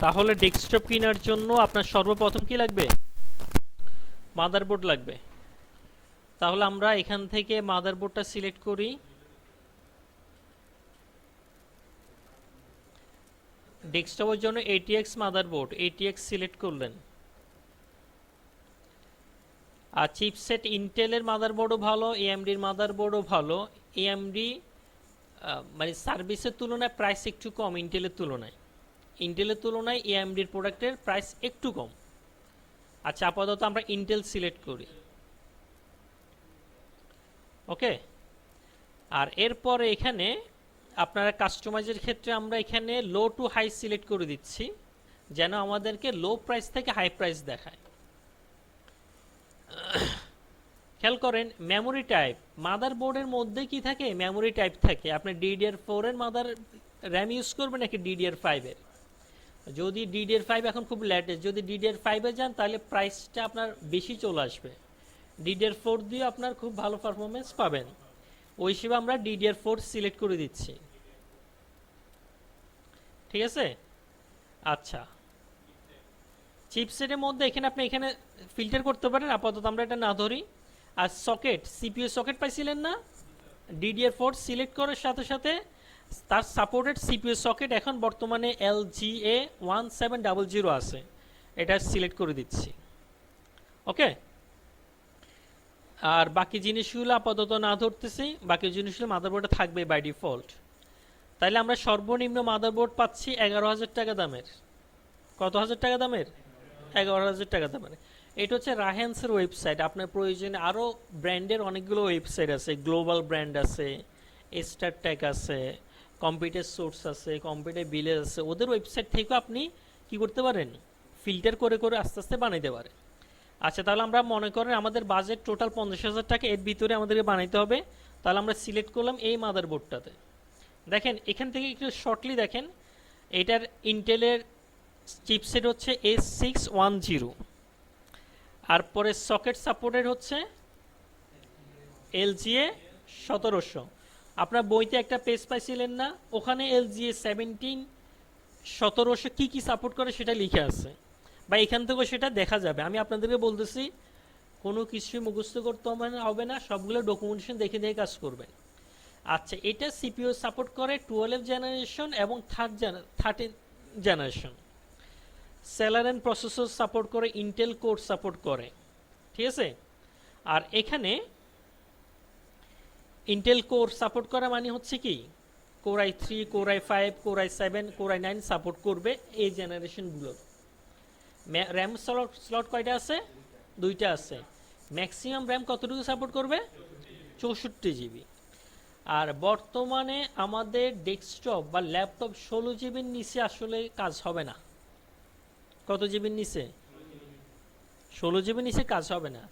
তাহলে ডেস্কটপ কেনার জন্য আপনার সর্বপ্রথম কি লাগবে? মাদারবোর্ড লাগবে। তাহলে আমরা এখান থেকে মাদারবোর্ডটা সিলেক্ট করি। ডেস্কটপের জন্য ATX মাদারবোর্ড, ATX সিলেক্ট করলেন। আর চিপসেট ইন্টেলের মাদারবোর্ডও ভালো, AMDর মাদারবোর্ডও ভালো। AMD মানে সার্ভিসের তুলনায় প্রাইস একটু কম ইন্টেলের তুলনায়। ইন্টেলের তুলনায় AMDর প্রোডাক্টের প্রাইস একটু কম। আচ্ছা, আপাতত আমরা ইন্টেল সিলেক্ট করি। ওকে, আর এরপরে এখানে আপনারা কাস্টমাইজের ক্ষেত্রে আমরা এখানে লো টু হাই সিলেক্ট করে দিচ্ছি, যেন আমাদেরকে লো প্রাইস থেকে হাই প্রাইস দেখায়। খেয়াল করেন মেমোরি টাইপ, মাদারবোর্ডের মধ্যে কি থাকে? মেমোরি টাইপ থাকে। আপনি DDR4 এর মাদার র্যাম ইউজ করবেন নাকি DDR5 এর? যদি DDR5 এখন খুব লেটেস্ট, যদি DDR5 এ যান তাহলে প্রাইসটা আপনার বেশি চলে আসবে। DDR4 দিয়ে আপনার খুব ভালো পারফরমেন্স পাবেন। ওই হিসেবে আমরা DDR4 সিলেক্ট করে দিচ্ছি। ঠিক আছে? আচ্ছা, চিপসেটের মধ্যে এখানে আপনি এখানে ফিল্টার করতে পারেন। আপাতত আমরা এটা না ধরি। আর সকেট, CPU সকেট পাইছিলেন না? DDR4 সিলেক্ট করার সাথে সাথে তার সাপোর্টেড CPU সকেট এখন বর্তমানে LGA1700 আছে, এটা সিলেক্ট করে দিচ্ছি। ওকে, আর বাকি জিনিসগুলো আপাতত না ধরতেছি, বাকি জিনিসগুলো মাদারবোর্ডে থাকবে বাই ডিফল্ট। তাইলে আমরা সর্বনিম্ন মাদারবোর্ড পাচ্ছি 11,000 টাকা দামের। কত হাজার টাকা দামের? 11,000 টাকা দামের। এটা হচ্ছে রাহেন্সের ওয়েবসাইট। আপনার প্রয়োজনে আরও ব্র্যান্ডের অনেকগুলো ওয়েবসাইট আছে, গ্লোবাল ব্র্যান্ড আছে, স্টারটেক আছে, কম্পিউটার সোর্স আছে, কম্পিউটার ভিলেজ আছে। ওদের ওয়েবসাইট থেকেও আপনি কি করতে পারেন? ফিল্টার করে করে আস্তে আস্তে বানাইতে পারেন। আচ্ছা, তাহলে আমরা মনে করেন আমাদের বাজেট টোটাল 50,000 টাকা, এর ভিতরে আমাদেরকে বানাইতে হবে। তাহলে আমরা সিলেক্ট করলাম এই মাদারবোর্ডটাতে। দেখেন এখান থেকে একটু শর্টলি দেখেন, এটার ইন্টেলের চিপসেট হচ্ছে A610, আর পরে সকেট সাপোর্টেড হচ্ছে LGA1700। আপনার বইতে একটা পেজ পাইছিলেন না? ওখানে LGA1700 কি কি সাপোর্ট করে সেটা লিখে আছে, বা এখান থেকেও সেটা দেখা যাবে। আমি আপনাদেরকে বলতেছি কোনো কিছুই মুখস্থ করতে হবে না, সবগুলো ডকুমেন্টেশন দেখে দেখে কাজ করবেন। আচ্ছা, এটা CPU সাপোর্ট করে 12 জেনারেশন এবং 13 জেনারেশন। সেলারেন প্রসেসর সাপোর্ট করে, ইন্টেল কোর সাপোর্ট করে। ঠিক আছে? আর এখানে ইন্টেল কোর সাপোর্ট করা মানে হচ্ছে কি, core i3, core i5, core i7, core i9 support করবে এই জেনারেশনগুলো। র্যাম স্লট কয়টা আছে? 2টা আছে। ম্যাক্সিমাম র্যাম কতটুকু সাপোর্ট করবে? 64 GB। আর বর্তমানে আমাদের ডেস্কটপ বা ল্যাপটপ 16 জিবির নিচে আসলে কাজ হবে না। কত জিবির নিচে? 16 জিবির নিচে কাজ হবে না।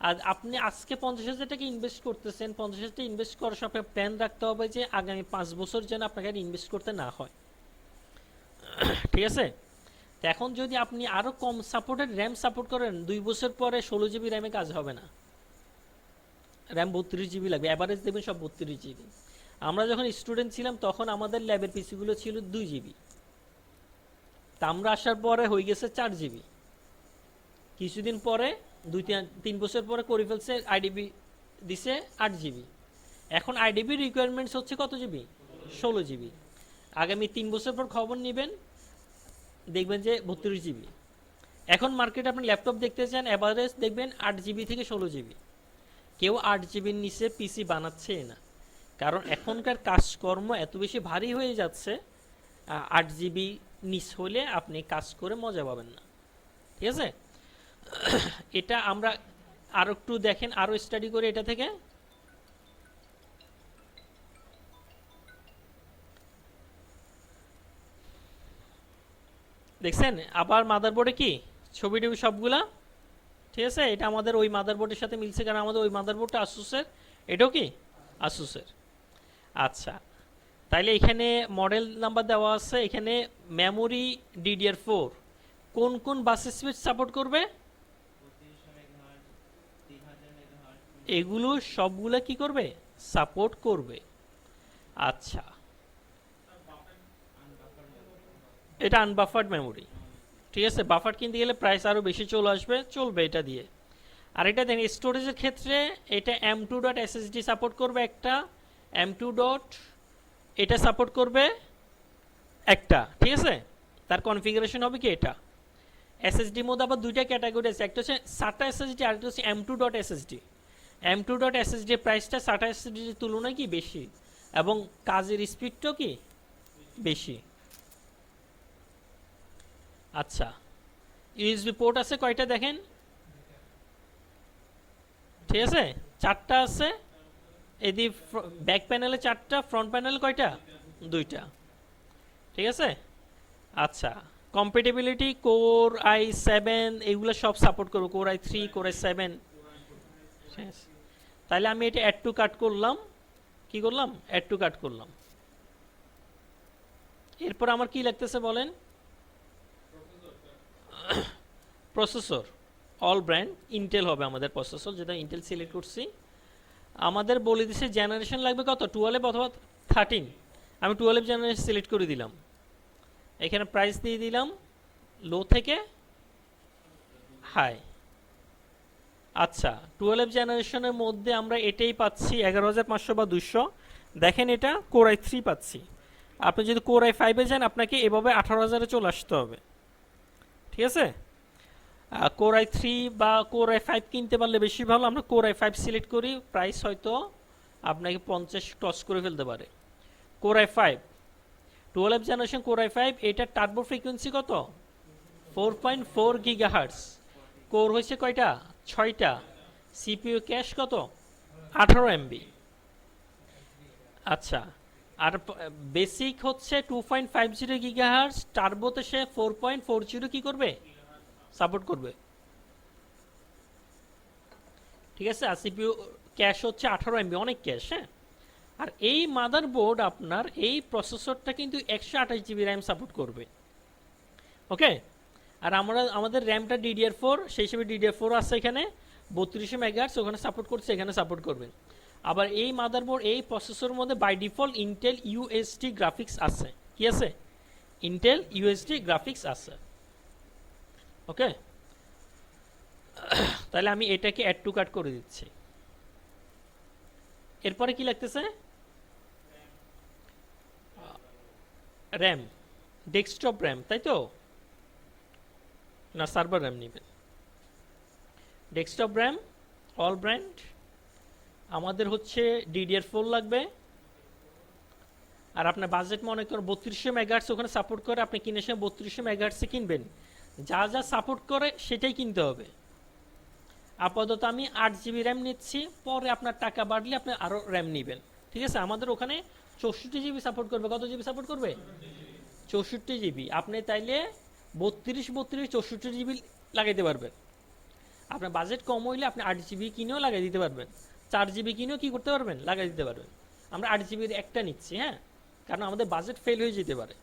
আর আপনি আজকে 50,000 টাকা ইনভেস্ট করতেছেন, 50,000 টাকা ইনভেস্ট করার সময় প্ল্যান রাখতে হবে যে আগামী 5 বছর যেন আপনাকে ইনভেস্ট করতে না হয়। ঠিক আছে? তো এখন যদি আপনি আরও কম সাপোর্টেড র্যাম সাপোর্ট করেন, 2 বছর পরে 16 জিবি র্যামে কাজ হবে না, র্যাম 32 জিবি লাগবে। অ্যাভারেজ দেবেন সব 32 জিবি। আমরা যখন স্টুডেন্ট ছিলাম তখন আমাদের ল্যাবের পিসিগুলো ছিল 2 জিবি, তা আমরা আসার পরে হয়ে গেছে 4 জিবি। কিছুদিন পরে 2-3 বছর পরে করে ফেলছে, আইডিবি দিছে 8 জিবি। এখন আইডিবি রিকোয়ারমেন্টস হচ্ছে কত জিবি? 16 জিবি। আগামী 3 বছর পর খবর নেবেন, দেখবেন যে 32 জিবি। এখন মার্কেটে আপনি ল্যাপটপ দেখতে চান, অ্যাভারেজ দেখবেন 8 জিবি থেকে 16 জিবি। কেউ 8 জিবির নিচে পিসি বানাচ্ছে না, কারণ এখনকার কাজকর্ম এত বেশি ভারী হয়ে যাচ্ছে। 8 জিবি নিচ হলে আপনি কাজ করে মজা পাবেন না। ঠিক আছে? এটা আমরা আরও একটু দেখেন, আরও স্টাডি করে এটা থেকে। দেখছেন আবার মাদারবোর্ডে কি ছবি টবি সবগুলা। ঠিক আছে? এটা আমাদের ওই মাদারবোর্ডের সাথে মিলছে, কারণ আমাদের ওই মাদারবোর্ডটা আসুসের, এটাও কি আসুসের। আচ্ছা, তাইলে এখানে মডেল নাম্বার দেওয়া আছে, এখানে মেমোরি DDR4 কোন কোন বাস স্পিড সাপোর্ট করবে, এগুলো সবগুলা কি করবে? সাপোর্ট করবে। আচ্ছা, এটা আনবাফার্ড মেমোরি। ঠিক আছে, বাফার কিনতে গেলে প্রাইস আরও বেশি চলে আসবে, চলবে এটা দিয়ে। আর এটা দেখেন স্টোরেজের ক্ষেত্রে এটা M2.SSD সাপোর্ট করবে একটা, M2. এটা সাপোর্ট করবে একটা, ঠিক আছে। তার কনফিগারেশন হবে কি এটা। এসএসডির মধ্যে আবার দুইটা ক্যাটাগরি আছে, একটা হচ্ছে SATA SSD আর একটা হচ্ছে M2.SSD। M2.SSD এর প্রাইসটা SATA SSD এর তুলনায় কি বেশি, এবং কাজের স্পিডটাও কি বেশি। আচ্ছা, ইউএসবি পোর্ট আছে কয়টা দেখেন, ঠিক আছে, চারটা আছে। এদিকে ব্যাক প্যানেলে চারটা, ফ্রন্ট প্যানেলে কয়টা, দুইটা, ঠিক আছে। আচ্ছা, কম্পেটেবিলিটি Core i7 এগুলো সব সাপোর্ট করবো, Core i3, Core i7। তাহলে আমি এটা অ্যাড টু কাট করলাম, কি করলাম, অ্যাড টু কাট করলাম। এরপর আমার কি লাগতেছে বলেন, প্রসেসর অল ব্র্যান্ড ইন্টেল হবে আমাদের প্রসেসর, যেটা ইন্টেল সিলেক্ট করছি। আমাদের বলে দিছে জেনারেশন লাগবে কত, 12 অথবা 13। আমি 12 জেনারেশন সিলেক্ট করে দিলাম, এখানে প্রাইস দিয়ে দিলাম লো থেকে হাই। আচ্ছা, 12 জেনারেশনের মধ্যে আমরা এটাই পাচ্ছি 11,500 বা 200। দেখেন এটা Core i3 পাচ্ছি। আপনি যদি Core i5 যান আপনাকে এভাবে 18,000-এ চলে আসতে হবে, ঠিক আছে। Core i3 বা Core i5 কিনতে পারলে বেশি ভালো। আমরা Core i5 সিলেক্ট করি, প্রাইস হয়তো আপনাকে 50 ক্রস করে ফেলতে পারে। Core i5 12 generation Core i5, এটা টার্বো ফ্রিকোয়েন্সি কত, 4.4 GHz। কোর হয়েছে কয়টা, 6টা। সিপিইউ ক্যাশ কত, 18 MB। আচ্ছা, আর বেসিক হচ্ছে 2.50 GHz, টার্বোতে সে 4.40 কি করবে, সাপোর্ট করবে, ঠিক আছে। আর সিপিইউ ক্যাশ হচ্ছে 18 MB, অনেক ক্যাশ, হ্যাঁ। আর এই মাদারবোর্ড আপনার এই প্রসেসরটা কিন্তু 128 GB র্যাম সাপোর্ট করবে, ওকে। আর আমাদের র্যামটা DDR4, সেই হিসেবে DDR4 আছে এখানে 3200 MHz, ওখানে সাপোর্ট করছে, এখানে সাপোর্ট করবে। আবার এই মাদারবোর্ড এই প্রসেসরের মধ্যে by default Intel UHD graphics আছে, কি আছে, ইন্টেল UHD গ্রাফিক্স আছে, ওকে। তাহলে আমি এটাকে অ্যাড টু কাট করে দিচ্ছি। এরপরে কি লাগতেছে, র্যাম, ডেস্কটপ র্যাম, তাই তো, না সার্ভার র্যাম নেবেন। ডেস্কটপ র্যাম অল ব্র্যান্ড আমাদের হচ্ছে DDR4 লাগবে। আর আপনার বাজেট মনে করেন 3200 MHz ওখানে সাপোর্ট করে, আপনি কিনে সময় 3200 MHz কিনবেন, যা যা সাপোর্ট করে সেটাই কিনতে হবে। আপাতত আমি 8 GB র্যাম নিচ্ছি, পরে আপনার টাকা বাড়লে আপনি আরও র্যাম নেবেন, ঠিক আছে। আমাদের ওখানে 64 GB সাপোর্ট করবে, কত GB সাপোর্ট করবে, 64 GB। আপনি তাইলে 32 64 GB লাগাইতে পারবেন। আপনার বাজেট কম হইলে আপনি 8 GB কিনেও লাগাই দিতে পারবেন, 4 GB কিনেও কি করতে পারবেন, লাগাই দিতে পারবেন। আমরা 8 GB একটা নিচ্ছি, হ্যাঁ, কারণ আমাদের বাজেট ফেল হয়ে যেতে পারে।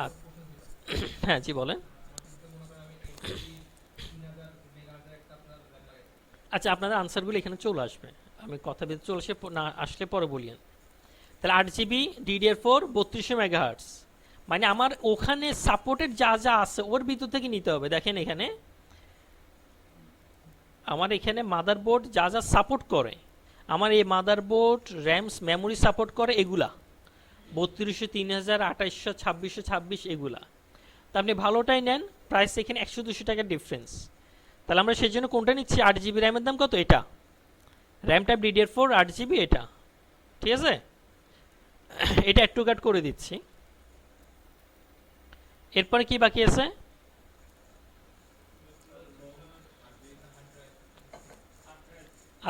আর হ্যাঁ জি বলেন। আচ্ছা, আপনাদের আনসারগুলো এখানে চলে আসবে, আমি কথা বলতে চলে আসে না আসলে পরে বলিয়েন। তাহলে 8 GB DDR4 3200 MHz, মানে আমার ওখানে সাপোর্টেড যা যা আছে ওর ভিতর থেকে নিতে হবে। দেখেন এখানে আমার এখানে মাদারবোর্ড যা যা সাপোর্ট করে, আমার এই মাদারবোর্ড র্যামস মেমোরি সাপোর্ট করে এগুলা 3200, 3000, 2800, 2626 এগুলা। তা আপনি ভালোটাই নেন, প্রাইস এখানে 100-200 টাকার ডিফারেন্স। তাহলে আমরা সেই জন্য কোনটা নিচ্ছি, 8 GB র্যামের দাম কত, এটা র্যাম টাইপ DDR4 8 GB, এটা ঠিক আছে। এটা একটু কাট করে দিচ্ছি। এরপরে কি বাকি আছে,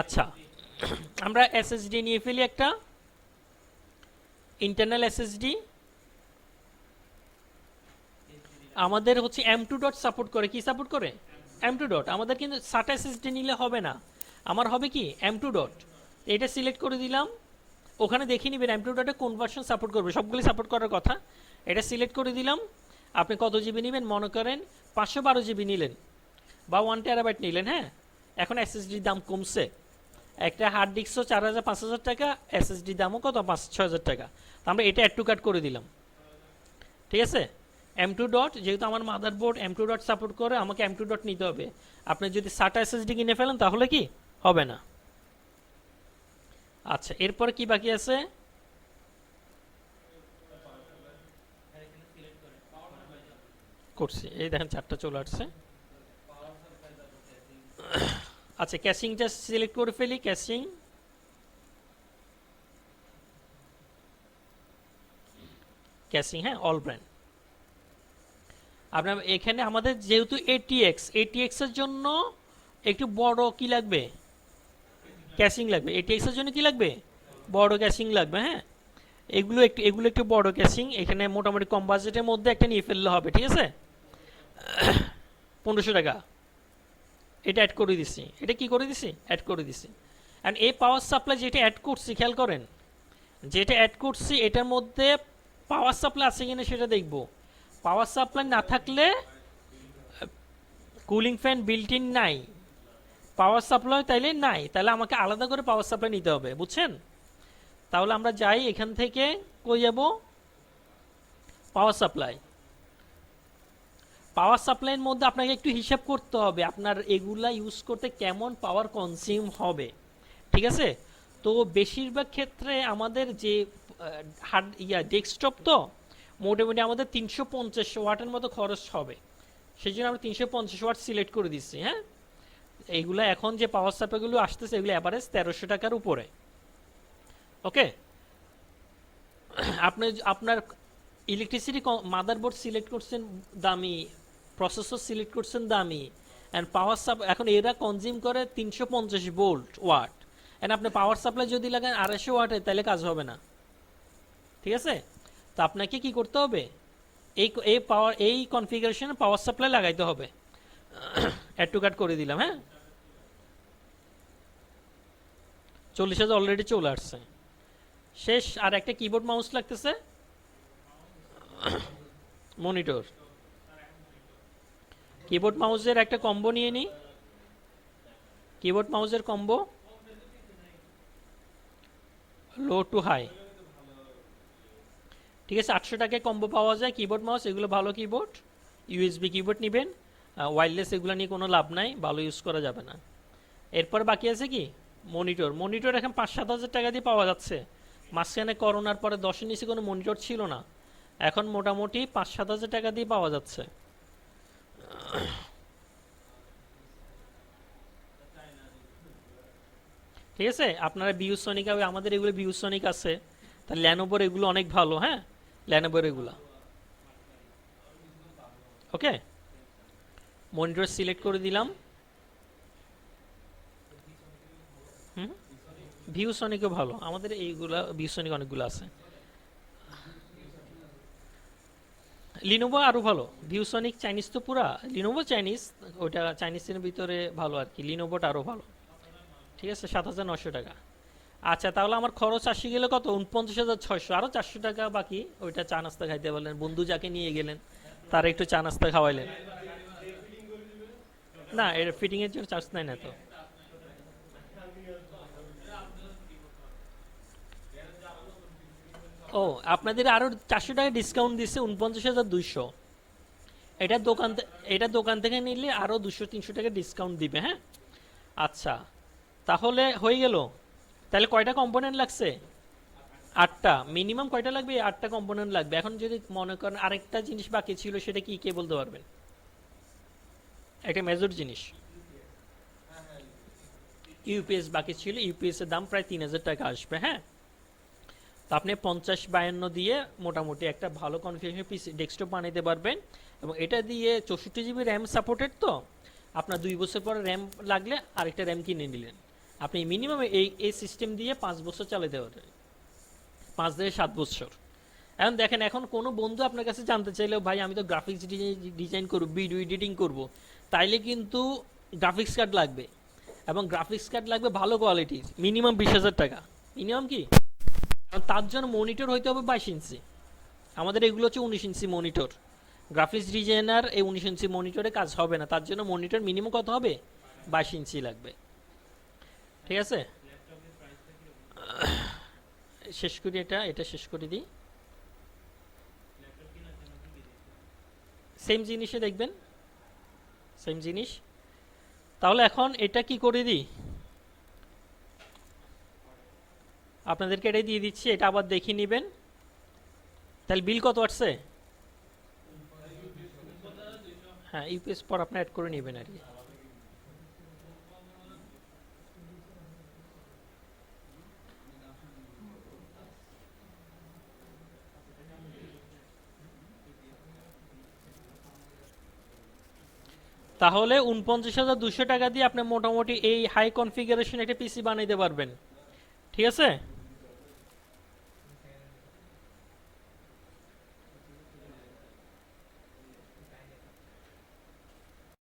আচ্ছা আমরা SSD নিয়ে ফেলি, একটা ইন্টারনাল SSD আমাদের হচ্ছে M2. সাপোর্ট করে, কি সাপোর্ট করে, M2. আমাদের কিন্তু SATA SSD নিলে হবে না, আমার হবে কি M2. এটা সিলেক্ট করে দিলাম, ওখানে দেখে নেবেন M2. কোন ভার্সন সাপোর্ট করবে, সবগুলি সাপোর্ট করার কথা। এটা সিলেক্ট করে দিলাম। আপনি কত জিবি নেবেন, মনে করেন 512 GB নিলেন বা 1 TB নিলেন, হ্যাঁ। এখন SSDর দাম কমছে, একটা হার্ড ডিস্কও 4000-5000 টাকা, SSDর দামও কত 5-6000 টাকা। তো আমরা এটা অ্যাড টু কাট করে দিলাম, ঠিক আছে। M2 ডট, যেহেতু আমার মাদারবোর্ড M2 ডট সাপোর্ট করে, আমাকে M2 ডট নিতে হবে। আপনি যদি SATA SSD কিনে ফেলেন তাহলে কি হবে না। আচ্ছা, এরপরে কি বাকি আছে? করছি, এই দেখেন চারটা চলে আসছে। আচ্ছা, ক্যাশিংটা সিলেক্ট করে ফেলি। ক্যাশিং, ক্যাশিং, হ্যাঁ, অল ব্র্যান্ড। আপনার এখানে আমাদের যেহেতু ATX এর জন্য একটু বড় কি লাগবে, ক্যাশিং লাগবে। ATX এর জন্য কি লাগবে, বড় ক্যাশিং লাগবে। হ্যাঁ, এগুলো একটু বড় ক্যাশিং। এখানে মোটামুটি কম বাজেটের মধ্যে একটা নিয়ে ফেললে হবে, ঠিক আছে। 1500 টাকা। এটা অ্যাড করে দিছি। এটা কি করে দিছি, অ্যাড করে দিছি। অ্যান্ড এই পাওয়ার সাপ্লাই যেটা অ্যাড করছি, খেয়াল করেন, যেটা অ্যাড করছি এটার মধ্যে পাওয়ার সাপ্লাই আছে কিনা সেটা দেখব। পাওয়ার সাপ্লাই না থাকলে, কুলিং ফ্যান বিল্ট ইন নাই, পাওয়ার সাপ্লাই তাইলে নাই, তাহলে আমাকে আলাদা করে পাওয়ার সাপ্লাই নিতে হবে, বুঝছেন। তাহলে আমরা যাই এখান থেকে, কই যাব, পাওয়ার সাপ্লাই। পাওয়ার সাপ্লাইয়ের মধ্যে আপনাকে একটু হিসাব করতে হবে আপনার এগুলা ইউজ করতে কেমন পাওয়ার কনজিউম হবে, ঠিক আছে। তো বেশিরভাগ ক্ষেত্রে আমাদের যে ডেস্কটপ, তো মোটামুটি আমাদের 350 ওয়াটের মতো খরচ হবে। সেই জন্য আমরা 350 ওয়াট সিলেক্ট করে দিচ্ছি। হ্যাঁ, এইগুলো এখন যে পাওয়ার সাপ্লাইগুলো আসতেছে এগুলো অ্যাভারেজ 1300 টাকার উপরে। ওকে, আপনি আপনার ইলেকট্রিসিটি মাদারবোর্ড সিলেক্ট করছেন দামি, প্রসেসর সিলেক্ট করছেন দামি, অ্যান্ড পাওয়ার সাপ্লাই এখন এরা কনজিউম করে 350 ভোল্ট ওয়াট, অ্যান্ড আপনি পাওয়ার সাপ্লাই যদি লাগান 250 ওয়াটে, তাহলে কাজ হবে না, ঠিক আছে। তো আপনাকে কি করতে হবে, এই কনফিগারেশনে পাওয়ার সাপ্লাই লাগাইতে হবে। অ্যাড টু কার্ট করে দিলাম। হ্যাঁ, 40,000 অলরেডি চলে আসছে। শেষ, আর একটা কিবোর্ড মাউস লাগতেছে, মনিটর। কিবোর্ড মাউসের একটা কম্বো নিয়ে নিই। কিবোর্ড মাউসের কম্বো লো টু হাই, ঠিক আছে। 800 টাকায় কম্বো পাওয়া যায় কিবোর্ড মাউস, এগুলো ভালো কিবোর্ড। USB কিবোর্ড নেবেন, ওয়্যারলেস এগুলো নিয়ে কোনো লাভ নাই, ভালো ইউজ করা যাবে না। এরপর বাকি আছে কি, মনিটর। মনিটর এখন 5-7 হাজার টাকা দিয়ে পাওয়া যাচ্ছে। মাঝখানে করোনার পরে 10-এর নিচে কোনো মনিটর ছিল না, এখন মোটামুটি 5-7 হাজার টাকা দিয়ে পাওয়া যাচ্ছে। ঠিক আছে, আপনারা বিউসনিক, আমাদের এগুলো বিউসনিক আছে, তা ল্যানোভোর এগুলো অনেক ভালো। হ্যাঁ, ল্যানোভোর এগুলো। ওকে, মনিটর সিলেক্ট করে দিলাম। হুম, ভিউসনিকও ভালো, আমাদের এইগুলা ভিউসনিক অনেকগুলো আছে। লিনোভো আরও ভালো, ভিউসনিক চাইনিজ তো পুরা, লিনোভো চাইনিজ, ওইটা চাইনিজের ভিতরে ভালো আর কি, লিনোভোটা আরও ভালো। ঠিক আছে, 7,900 টাকা। আচ্ছা, তাহলে আমার খরচ আসি গেলে কত, 49,600, আরও 400 টাকা বাকি। ওইটা চা নাস্তা খাইতে বললেন, বন্ধু যাকে নিয়ে গেলেন তার একটু চা নাস্তা খাওয়াইলেন। না, এর ফিটিংয়ের জন্য চার্জ নেয় না তো। ও, আপনাদের আরও 400 টাকা ডিসকাউন্ট দিচ্ছে, 49,200। এটা দোকান থেকে নিলে আরও 200-300 টাকা ডিসকাউন্ট দিবে। হ্যাঁ, আচ্ছা, তাহলে হয়ে গেল। তাহলে কয়টা কম্পোনেন্ট লাগছে, 8টা। মিনিমাম কয়টা লাগবে, 8টা কম্পোনেন্ট লাগবে। এখন যদি মনে করেন আরেকটা জিনিস বাকি ছিল, সেটা কি, কে বলতে পারবেন? একটা মেজর জিনিস, ইউপিএস বাকি ছিল। ইউপিএস এর দাম প্রায় 3,000 টাকা আসবে। হ্যাঁ, তো আপনি 50-52 দিয়ে মোটামুটি একটা ভালো কনফিগারেশন পিসি ডেস্কটপ বানাইতে পারবেন। এবং এটা দিয়ে 64 জিবি র্যাম সাপোর্টেড, তো আপনার 2 বছর পরে র্যাম লাগলে আরেকটা র্যাম কিনে নিলেন, আপনি মিনিমাম এই সিস্টেম দিয়ে 5 বছর চালাতে পারবেন, 5 থেকে 7 বছর। এখন দেখেন, এখন কোনো বন্ধু আপনার কাছে জানতে চাইলেও, ভাই আমি তো গ্রাফিক্স ডিজাইন করবো, ভিডিও এডিটিং করব, তাইলে কিন্তু গ্রাফিক্স কার্ড লাগবে, এবং গ্রাফিক্স কার্ড লাগবে ভালো কোয়ালিটির, মিনিমাম 20,000 টাকা। মিনিমাম কি, তার জন্য মনিটর হইতে হবে 22 ইঞ্চি। আমাদের এগুলো হচ্ছে 19 ইঞ্চি মনিটর। গ্রাফিক্স ডিজাইনার এই 19 ইঞ্চি মনিটরে কাজ হবে না, তার জন্য মনিটর মিনিমাম কত হবে, 22 ইঞ্চি লাগবে। ঠিক আছে, শেষ করি, এটা শেষ করে দিই। সেম জিনিসে দেখবেন, সেম জিনিস। তাহলে এখন এটা কি করে দিই, আপনাদেরকে এটাই দিয়ে দিচ্ছি, এটা আবার দেখিয়ে নেবেন। তাহলে বিল কত আসছে? হ্যাঁ, ইউপিএস পর আপনি অ্যাড করে নেবেন আর কি। তাহলে ৪৯,২০০ টাকা দিয়ে আপনি মোটামুটি এই হাই কনফিগারেশন একটা পিসি বানাইতে পারবেন। ঠিক আছে।